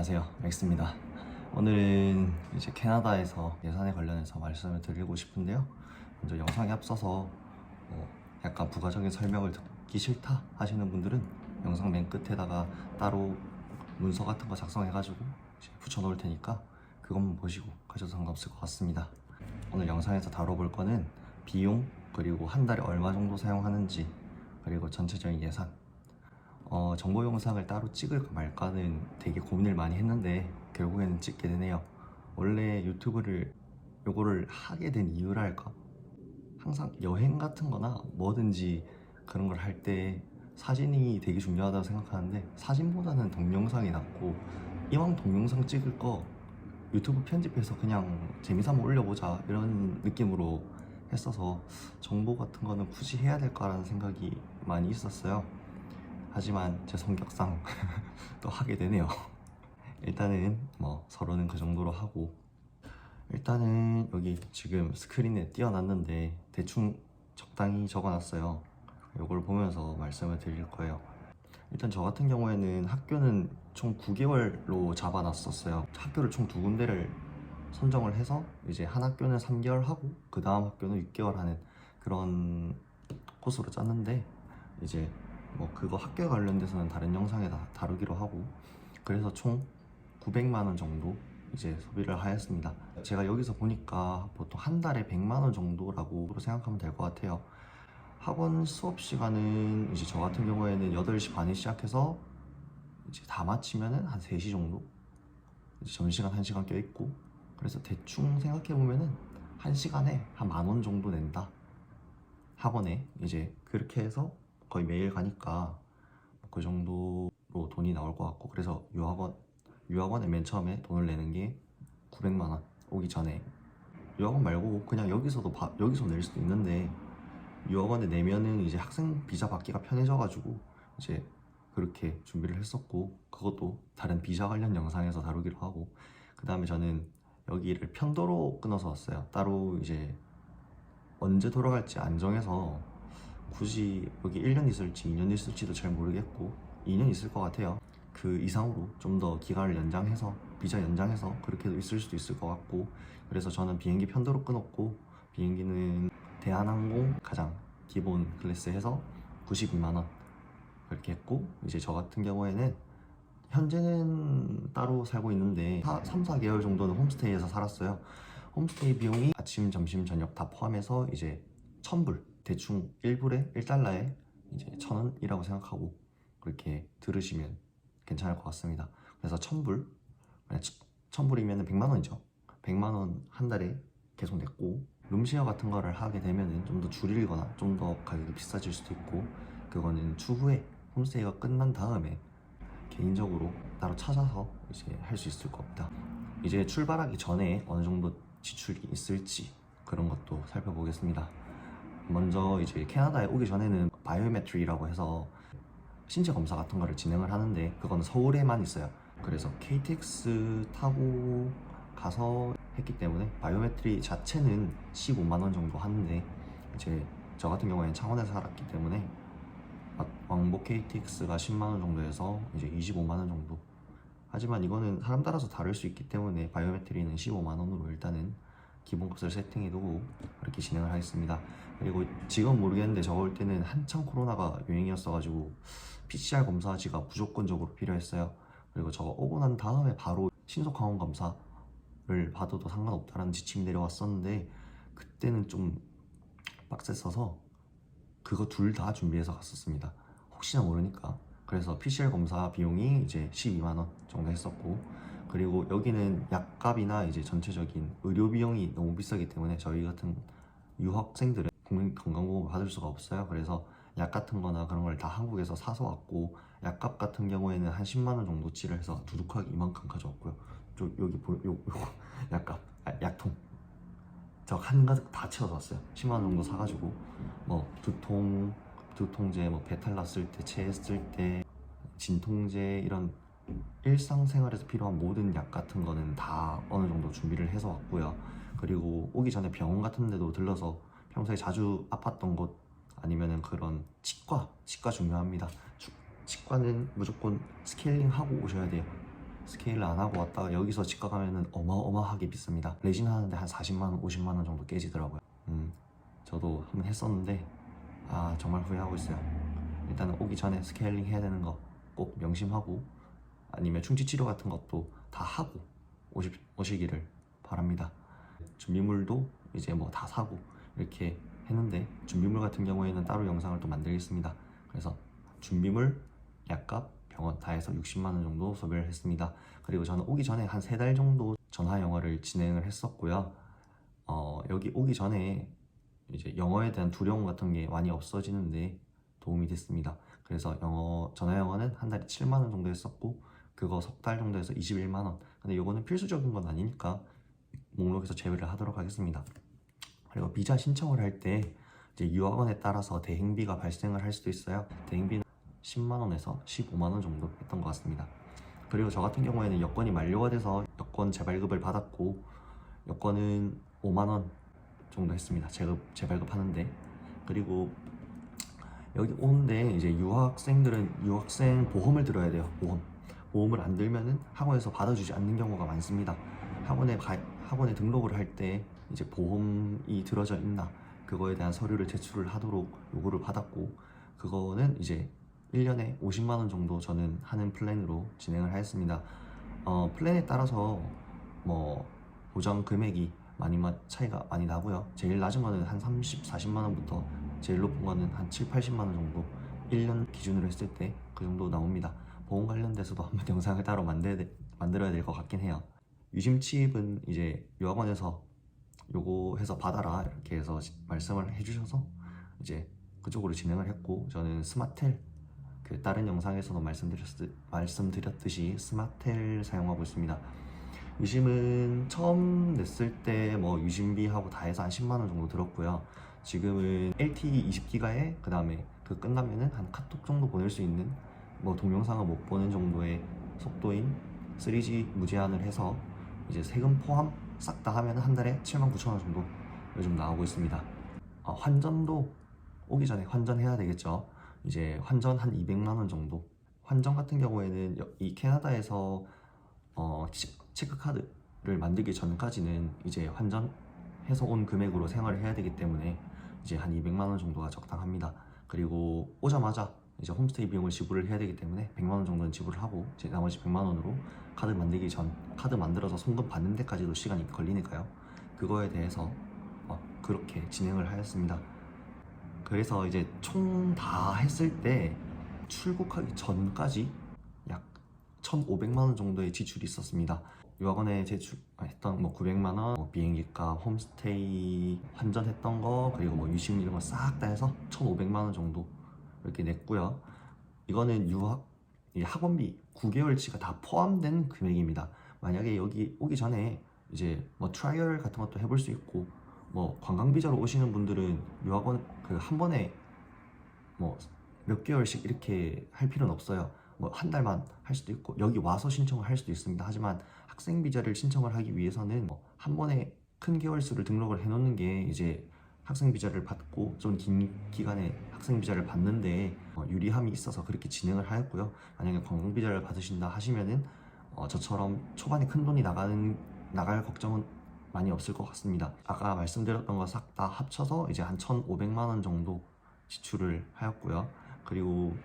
안녕하세요, 맥스입니다. 오늘은 이제 캐나다에서 예산에 관련해서 말씀을 드리고 싶은데요. 먼저 영상에 앞서서 약간 부가적인 설명을 듣기 싫다 하시는 분들은 영상 맨 끝에다가 따로 문서 같은 거 작성해가지고 이제 붙여놓을 테니까 그것만 보시고 가셔도 상관없을 것 같습니다. 오늘 영상에서 다뤄볼 거는 비용, 그리고 한 달에 얼마 정도 사용하는지, 그리고 전체적인 예산. 정보 영상을 따로 찍을까 말까는 되게 고민을 많이 했는데 결국에는 찍게 되네요. 원래 유튜브를 요거를 하게 된 이유랄까? 항상 여행 같은 거나 뭐든지 그런 걸 할 때 사진이 되게 중요하다고 생각하는데, 사진보다는 동영상이 낫고, 이왕 동영상 찍을 거 유튜브 편집해서 그냥 재미삼아 올려보자 이런 느낌으로 했어서 정보 같은 거는 굳이 해야 될까라는 생각이 많이 있었어요. 하지만 제 성격상 또 하게 되네요. 일단은 뭐 서로는 그 정도로 하고, 일단은 여기 지금 스크린에 띄워놨는데 대충 적당히 적어놨어요. 이걸 보면서 말씀을 드릴 거예요. 일단 저 같은 경우에는 학교는 총 9개월로 잡아놨었어요. 학교를 총 2군데를 선정을 해서 이제 한 학교는 3개월 하고 그 다음 학교는 6개월 하는 그런 코스로 짰는데, 이제 뭐 그거 학교에 관련돼서는 다른 영상에 다루기로 하고, 그래서 총 900만 원 정도 이제 소비를 하였습니다. 제가 여기서 보니까 보통 한 달에 100만 원 정도라고 생각하면 될 것 같아요. 학원 수업 시간은 이제 저 같은 경우에는 8시 반에 시작해서 이제 다 마치면은 한 3시 정도, 이제 점심시간 1시간 껴있고, 그래서 대충 생각해보면은 1시간에 한 10,000원 정도 낸다, 학원에. 이제 그렇게 해서 거의 매일 가니까 그 정도로 돈이 나올 것 같고, 그래서 유학원에 맨 처음에 돈을 내는 게 900만 원 오기 전에. 유학원 말고 그냥 여기서 낼 수도 있는데, 유학원에 내면은 이제 학생 비자 받기가 편해져가지고 이제 그렇게 준비를 했었고, 그것도 다른 비자 관련 영상에서 다루기로 하고, 그 다음에 저는 여기를 편도로 끊어서 왔어요. 따로 이제 언제 돌아갈지 안 정해서, 굳이 여기 1년 있을지 2년 있을지도 잘 모르겠고 2년 있을 것 같아요. 그 이상으로 좀 더 기간을 연장해서, 비자 연장해서 그렇게도 있을 수도 있을 것 같고, 그래서 저는 비행기 편도로 끊었고, 비행기는 대한항공 가장 기본 클래스 해서 92만 원 그렇게 했고, 이제 저 같은 경우에는 현재는 따로 살고 있는데 3, 4개월 정도는 홈스테이에서 살았어요. 홈스테이 비용이 아침, 점심, 저녁 다 포함해서 이제 1,000불, 대충 1불에 1달러에 이제 1,000원이라고 생각하고 그렇게 들으시면 괜찮을 것 같습니다. 그래서 1,000불, 1,000불이면 100만 원이죠. 100만 원 한 달에 계속 냈고, 룸쉐어 같은 거를 하게 되면은 좀 더 줄이거나 좀 더 가격이 비싸질 수도 있고, 그거는 추후에 홈스테이가 끝난 다음에 개인적으로 따로 찾아서 이제 할 수 있을 겁니다. 이제 출발하기 전에 어느 정도 지출이 있을지 그런 것도 살펴보겠습니다. 먼저 이제 캐나다에 오기 전에는 바이오메트리라고 해서 신체 검사 같은 거를 진행을 하는데, 그건 서울에만 있어요. 그래서 KTX 타고 가서 했기 때문에 바이오메트리 자체는 15만 원 정도 하는데, 이제 저 같은 경우에는 창원에서 살았기 때문에 왕복 KTX가 10만 원 정도 해서 이제 25만 원 정도. 하지만 이거는 사람 따라서 다를 수 있기 때문에 바이오메트리는 15만 원으로 일단은 기본값을 세팅해두고 그렇게 진행을 하겠습니다. 그리고 지금 모르겠는데 저 올 때는 한창 코로나가 유행이었어가지고 PCR 검사지가 무조건적으로 필요했어요. 그리고 저가 오고 난 다음에 바로 신속항원 검사를 받아도 상관없다라는 지침이 내려왔었는데, 그때는 좀 빡셌어서 그거 둘 다 준비해서 갔었습니다. 혹시나 모르니까. 그래서 PCR 검사 비용이 이제 12만 원 정도 했었고, 그리고 여기는 약값이나 이제 전체적인 의료 비용이 너무 비싸기 때문에 저희 같은 유학생들은 국민건강보험을 받을 수가 없어요. 그래서 약 같은 거나 그런 걸 다 한국에서 사서 왔고, 약값 같은 경우에는 한 10만 원 정도치를 해서 두둑하게 이만큼 가져왔고요. 여기 약값, 약통 저 한가득 다 채워서 왔어요. 10만 원 정도 사가지고 뭐 두통제, 뭐 배탈 났을 때, 체했을 때, 진통제, 이런 일상생활에서 필요한 모든 약 같은 거는 다 어느 정도 준비를 해서 왔고요. 그리고 오기 전에 병원 같은 데도 들러서 평소에 자주 아팠던 곳, 아니면은 그런 치과 중요합니다. 치과는 무조건 스케일링 하고 오셔야 돼요. 스케일을 안 하고 왔다가 여기서 치과 가면은 어마어마하게 비쌉니다. 레진 하는데 한 40만 원, 50만 원 정도 깨지더라고요. 저도 한번 했었는데 정말 후회하고 있어요. 일단은 오기 전에 스케일링 해야 되는 거 꼭 명심하고, 아니면 충치 치료 같은 것도 다 하고 오시기를 바랍니다. 준비물도 이제 뭐 다 사고 이렇게 했는데, 준비물 같은 경우에는 따로 영상을 또 만들겠습니다. 그래서 준비물, 약값, 병원 다 해서 60만 원 정도 소비를 했습니다. 그리고 저는 오기 전에 한 3달 정도 전화 영어를 진행을 했었고요. 여기 오기 전에 이제 영어에 대한 두려움 같은 게 많이 없어지는데 도움이 됐습니다. 그래서 전화 영어는 한 달에 7만 원 정도 했었고, 그거 석 달 정도 해서 21만 원. 근데 이거는 필수적인 건 아니니까 목록에서 제외를 하도록 하겠습니다. 그리고 비자 신청을 할 때 이제 유학원에 따라서 대행비가 발생을 할 수도 있어요. 대행비는 10만 원에서 15만 원 정도 했던 것 같습니다. 그리고 저 같은 경우에는 여권이 만료가 돼서 여권 재발급을 받았고, 여권은 5만 원 정도 했습니다. 재발급하는데. 그리고 여기 오는데 이제 유학생들은 유학생 보험을 들어야 돼요. 보험을 안 들면은 학원에서 받아주지 않는 경우가 많습니다. 학원에 등록을 할 때 이제 보험이 들어져 있나, 그거에 대한 서류를 제출을 하도록 요구를 받았고, 그거는 이제 1년에 50만 원 정도 저는 하는 플랜으로 진행을 하였습니다. 플랜에 따라서 뭐 보장 금액이 차이가 많이 나고요. 제일 낮은 거는 한 30, 40만 원부터 제일 높은 거는 한 7, 80만 원 정도 1년 기준으로 했을 때 그 정도 나옵니다. 보험 관련돼서도 한번 영상을 따로 만들어야 될 것 같긴 해요. 유심칩은 이제 유학원에서 요거 해서 받아라 이렇게 해서 말씀을 해주셔서 이제 그쪽으로 진행을 했고, 저는 스마텔, 그 다른 영상에서도 말씀드렸듯이 스마텔 사용하고 있습니다. 유심은 처음 냈을 때 뭐 유심비하고 다 해서 한 10만 원 정도 들었고요. 지금은 LTE 20기가에 그 다음에 그 끝나면은 한 카톡 정도 보낼 수 있는, 뭐 동영상을 못 보는 정도의 속도인 3G 무제한을 해서 이제 세금 포함 싹 다 하면 한 달에 79,000원 정도 요즘 나오고 있습니다. 환전도 오기 전에 환전해야 되겠죠. 이제 환전 한 200만 원 정도. 환전 같은 경우에는 이 캐나다에서 체크카드를 만들기 전까지는 이제 환전해서 온 금액으로 생활을 해야 되기 때문에 이제 한 200만 원 정도가 적당합니다. 그리고 오자마자 이제 홈스테이 비용을 지불을 해야 되기 때문에 100만 원 정도는 지불을 하고, 이제 나머지 100만 원으로 카드 만들어서 송금 받는 데까지도 시간이 걸리니까요. 그거에 대해서 그렇게 진행을 하였습니다. 그래서 이제 총 다 했을 때 출국하기 전까지 약 1,500만 원 정도의 지출이 있었습니다. 유학원에 제출했던 뭐 900만 원, 뭐 비행기값, 홈스테이 환전했던 거, 그리고 뭐 유심 이런 거 싹 다 해서 1,500만 원 정도 이렇게 냈고요. 이거는 이 학원비 9개월치가 다 포함된 금액입니다. 만약에 여기 오기 전에 이제 뭐 트라이얼 같은 것도 해볼 수 있고, 뭐 관광 비자로 오시는 분들은 유학원 그 한 번에 뭐 몇 개월씩 이렇게 할 필요는 없어요. 뭐 한 달만 할 수도 있고, 여기 와서 신청을 할 수도 있습니다. 하지만 학생 비자를 신청을 하기 위해서는 한 번에 큰 개월수를 등록을 해놓는 게 이제 학생 비자를 받고 좀 긴 기간에 학생 비자를 받는데 유리함이 있어서 그렇게 진행을 하였고요. 만약에 관광 비자를 받으신다 하시면은 저처럼 초반에 큰 돈이 나갈 걱정은 많이 없을 것 같습니다. 아까 말씀드렸던 거 싹 다 합쳐서 이제 한 1,500만 원 정도 지출을 하였고요. 그리고